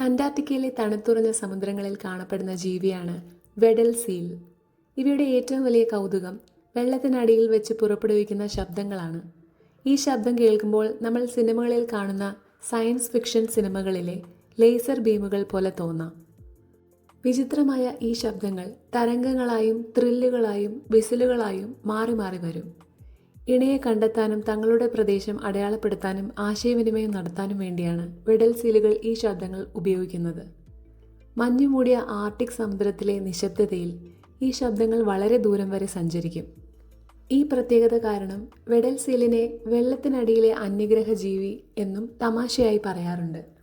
അന്റാർട്ടിക്കയിലെ തണുത്തുറഞ്ഞ സമുദ്രങ്ങളിൽ കാണപ്പെടുന്ന ജീവിയാണ് വെഡൽ സീൽ. ഇവയുടെ ഏറ്റവും വലിയ കൗതുകം വെള്ളത്തിനടിയിൽ വെച്ച് പുറപ്പെടുവിക്കുന്ന ശബ്ദങ്ങളാണ്. ഈ ശബ്ദം കേൾക്കുമ്പോൾ നമ്മൾ സിനിമകളിൽ കാണുന്ന സയൻസ് ഫിക്ഷൻ സിനിമകളിലെ ലേസർ ബീമുകൾ പോലെ തോന്നാം. വിചിത്രമായ ഈ ശബ്ദങ്ങൾ തരംഗങ്ങളായും ത്രില്ലുകളായും വിസിലുകളായും മാറി മാറി വരും. ഇണയെ കണ്ടെത്താനും തങ്ങളുടെ പ്രദേശം അടയാളപ്പെടുത്താനും ആശയവിനിമയം നടത്താനും വേണ്ടിയാണ് വെഡൽ സീലുകൾ ഈ ശബ്ദങ്ങൾ ഉപയോഗിക്കുന്നത്. മഞ്ഞുമൂടിയ ആർട്ടിക് സമുദ്രത്തിലെ നിശബ്ദതയിൽ ഈ ശബ്ദങ്ങൾ വളരെ ദൂരം വരെ സഞ്ചരിക്കും. ഈ പ്രത്യേകത കാരണം വെഡൽ സീലിനെ വെള്ളത്തിനടിയിലെ അന്യഗ്രഹ ജീവി എന്നും തമാശയായി പറയാറുണ്ട്.